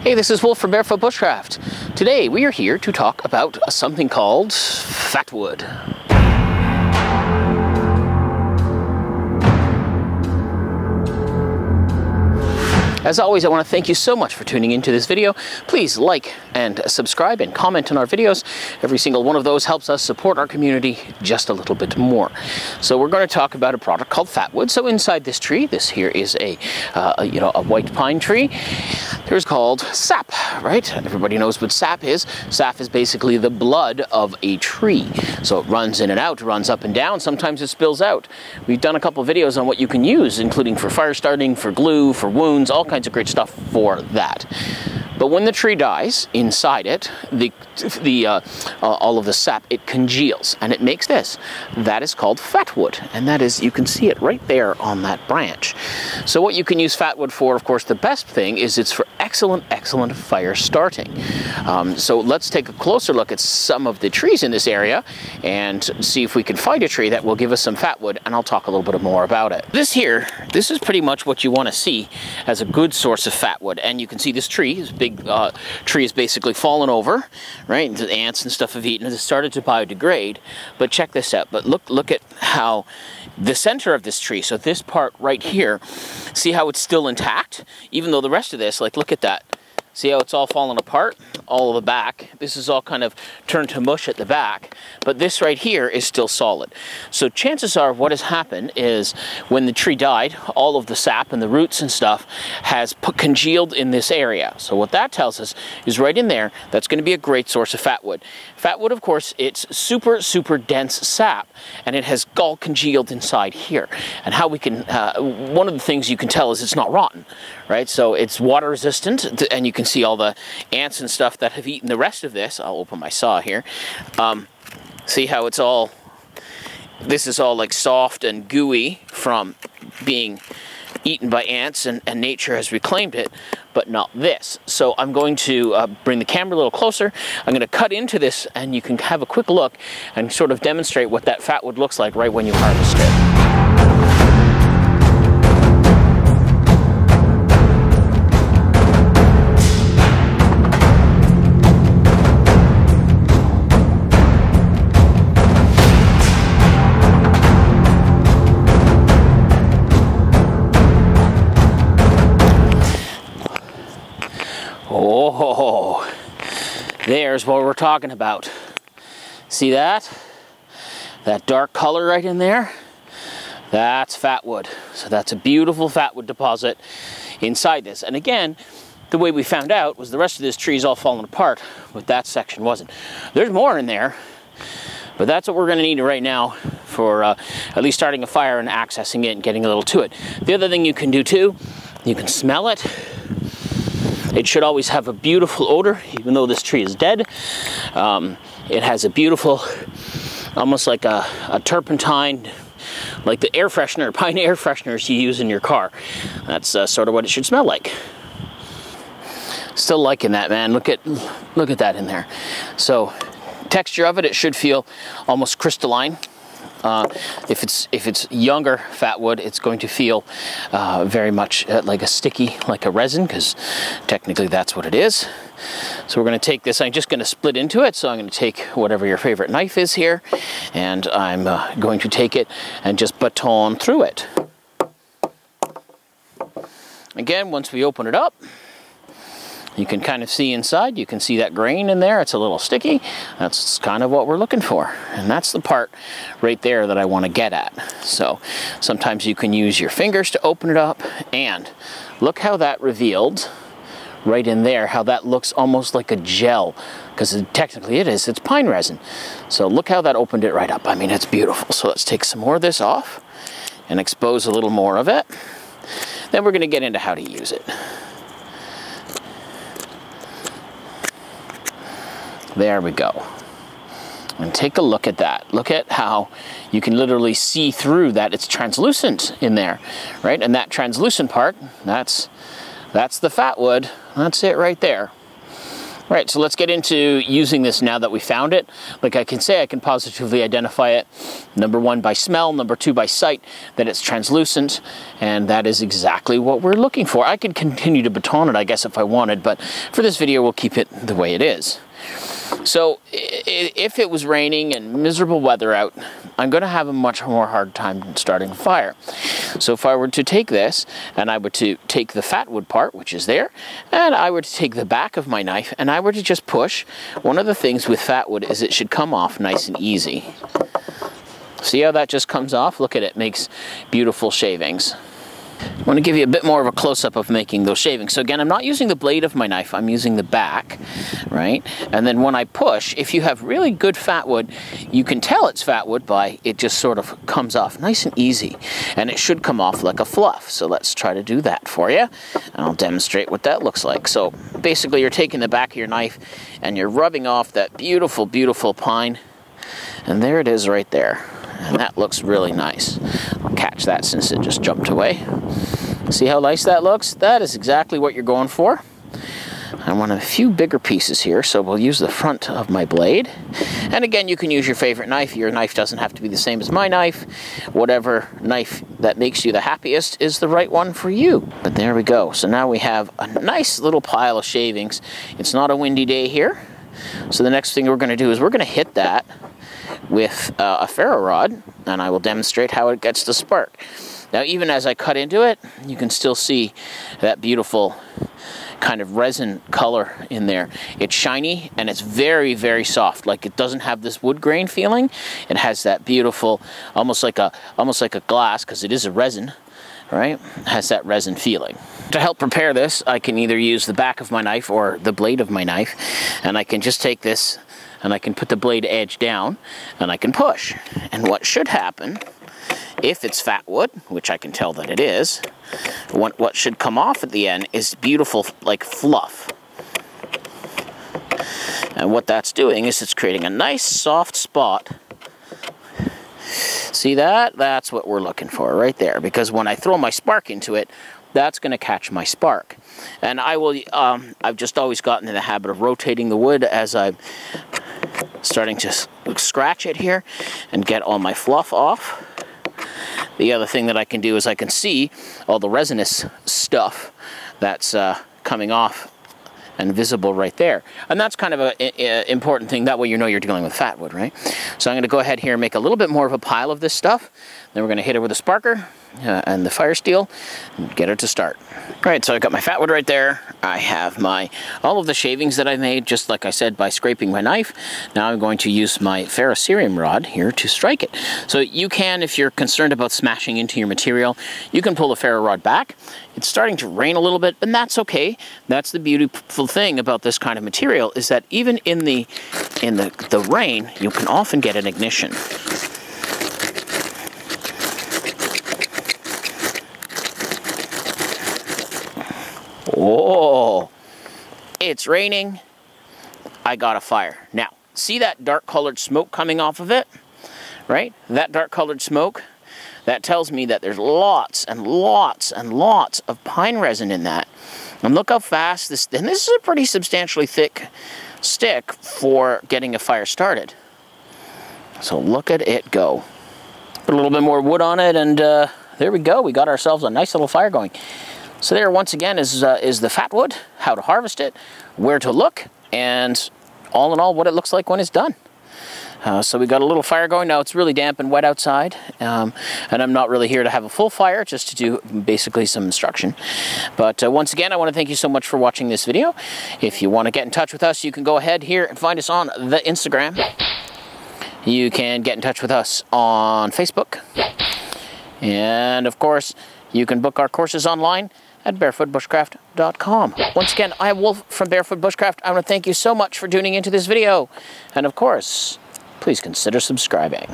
Hey, this is Wolf from Barefoot Bushcraft. Today we are here to talk about something called Fatwood. As always, I want to thank you so much for tuning into this video. Please like and subscribe and comment on our videos. Every single one of those helps us support our community just a little bit more. So we're going to talk about a product called Fatwood. So inside this tree, this here is a white pine tree. There's called sap, right? Everybody knows what sap is. Sap is basically the blood of a tree. So it runs in and out, runs up and down. Sometimes it spills out. We've done a couple videos on what you can use, including for fire starting, for glue, for wounds, all kinds of great stuff for that. But when the tree dies, inside it, all of the sap, it congeals and it makes this. That is called fatwood, and that is, you can see it right there on that branch. So what you can use fatwood for, of course, the best thing is it's for excellent fire starting. So let's take a closer look at some of the trees in this area and see if we can find a tree that will give us some fatwood, and I'll talk a little bit more about it. This is pretty much what you want to see as a good source of fatwood, and you can see this tree, this big tree is basically fallen over, right? The ants and stuff have eaten it. It's started to biodegrade, but check this out. But look at how the center of this tree, so this part right here, see how it's still intact? Even though the rest of this, like, look at that. See how it's all fallen apart? All of the back. This is all kind of turned to mush at the back, but this right here is still solid. So chances are what has happened is when the tree died, all of the sap and the roots and stuff has congealed in this area. So what that tells us is right in there, that's going to be a great source of fatwood. Fatwood, of course, it's super dense sap, and it has all congealed inside here. And how we can, one of the things you can tell is it's not rotten, right? So it's water resistant, and you can see all the ants and stuff that have eaten the rest of this. I'll open my saw here. See how it's all, this is all like soft and gooey from being eaten by ants, and nature has reclaimed it, but not this. So I'm going to bring the camera a little closer. I'm going to cut into this, and you can have a quick look and sort of demonstrate what that fatwood looks like right when you harvest it. Oh, there's what we're talking about. See that? That dark color right in there? That's fatwood. So that's a beautiful fatwood deposit inside this. And again, the way we found out was the rest of this tree is all falling apart, but that section wasn't. There's more in there, but that's what we're going to need right now for at least starting a fire and accessing it and getting a little to it. The other thing you can do too, you can smell it. It should always have a beautiful odor, even though this tree is dead. It has a beautiful, almost like a turpentine, like the air freshener, pine air fresheners you use in your car. That's sort of what it should smell like. Still liking that, man. Look at that in there. So texture of it, it should feel almost crystalline. If it's younger fatwood, it's going to feel very much like a sticky, like a resin, because technically that's what it is. So we're going to take this, I'm just going to split into it. So I'm going to take whatever your favorite knife is here, and I'm going to take it and just baton through it. Again, once we open it up, you can kind of see inside, you can see that grain in there. It's a little sticky. That's kind of what we're looking for. And that's the part right there that I want to get at. So sometimes you can use your fingers to open it up, and look how that revealed right in there, how that looks almost like a gel, because technically it is, it's pine resin. So look how that opened it right up. I mean, it's beautiful. So let's take some more of this off and expose a little more of it. Then we're going to get into how to use it. There we go. And take a look at that. Look at how you can literally see through that. It's translucent in there, right? And that translucent part, that's the fatwood. That's it right there. Right, so let's get into using this now that we found it. Like I can say, I can positively identify it, number one, by smell, number two, by sight, that it's translucent, and that is exactly what we're looking for. I could continue to baton it, I guess, if I wanted, but for this video, we'll keep it the way it is. So if it was raining and miserable weather out, I'm going to have a much more hard time starting a fire. So if I were to take this, and I were to take the fatwood part, which is there, and I were to take the back of my knife, and I were to just push, one of the things with fatwood is it should come off nice and easy. See how that just comes off? Look at it, makes beautiful shavings. I want to give you a bit more of a close-up of making those shavings. So again, I'm not using the blade of my knife, I'm using the back, right? And then when I push, if you have really good fatwood, you can tell it's fatwood by it just sort of comes off nice and easy. And it should come off like a fluff. So let's try to do that for you. And I'll demonstrate what that looks like. So basically you're taking the back of your knife and you're rubbing off that beautiful, beautiful pine. And there it is right there. And that looks really nice. I'll catch that since it just jumped away. See how nice that looks? That is exactly what you're going for. I want a few bigger pieces here, so we'll use the front of my blade. And again, you can use your favorite knife. Your knife doesn't have to be the same as my knife. Whatever knife that makes you the happiest is the right one for you. But there we go. So now we have a nice little pile of shavings. It's not a windy day here. So the next thing we're going to do is we're going to hit that with a ferro rod, and I will demonstrate how it gets to spark. Now, even as I cut into it, you can still see that beautiful kind of resin color in there. It's shiny and it's very, very soft. Like, it doesn't have this wood grain feeling. It has that beautiful, almost like a glass, because it is a resin, right? It has that resin feeling. To help prepare this, I can either use the back of my knife or the blade of my knife, and I can just take this and I can put the blade edge down and I can push. And what should happen, if it's fatwood, which I can tell that it is, what should come off at the end is beautiful, like fluff. And what that's doing is it's creating a nice soft spot. See that? That's what we're looking for right there, because when I throw my spark into it, that's going to catch my spark. And I will, I've just always gotten in the habit of rotating the wood as I'm starting to scratch it here and get all my fluff off. The other thing that I can do is I can see all the resinous stuff that's coming off and visible right there. And that's kind of an important thing. That way you know you're dealing with fatwood, right? So I'm going to go ahead here and make a little bit more of a pile of this stuff. Then we're going to hit it with a sparker and the fire steel and get it to start. All right, so I've got my fatwood right there. I have all of the shavings that I made, just like I said, by scraping my knife. Now I'm going to use my ferrocerium rod here to strike it. So you can, if you're concerned about smashing into your material, you can pull the ferro rod back. It's starting to rain a little bit, and that's okay. That's the beautiful thing about this kind of material, is that even in the rain, you can often get an ignition. Whoa, it's raining. I got a fire. Now, see that dark colored smoke coming off of it, right? That dark colored smoke, that tells me that there's lots and lots and lots of pine resin in that. And look how fast this is a pretty substantially thick stick for getting a fire started. So look at it go. Put a little bit more wood on it, and there we go. We got ourselves a nice little fire going. So there, once again, is the fatwood, how to harvest it, where to look, and all in all, what it looks like when it's done. So we got a little fire going. Now it's really damp and wet outside, and I'm not really here to have a full fire, just to do basically some instruction. But once again, I want to thank you so much for watching this video. If you want to get in touch with us, you can go ahead here and find us on the Instagram. You can get in touch with us on Facebook. And of course, you can book our courses online at barefootbushcraft.com. Once again, I am Wolf from Barefoot Bushcraft. I want to thank you so much for tuning into this video. And of course, please consider subscribing.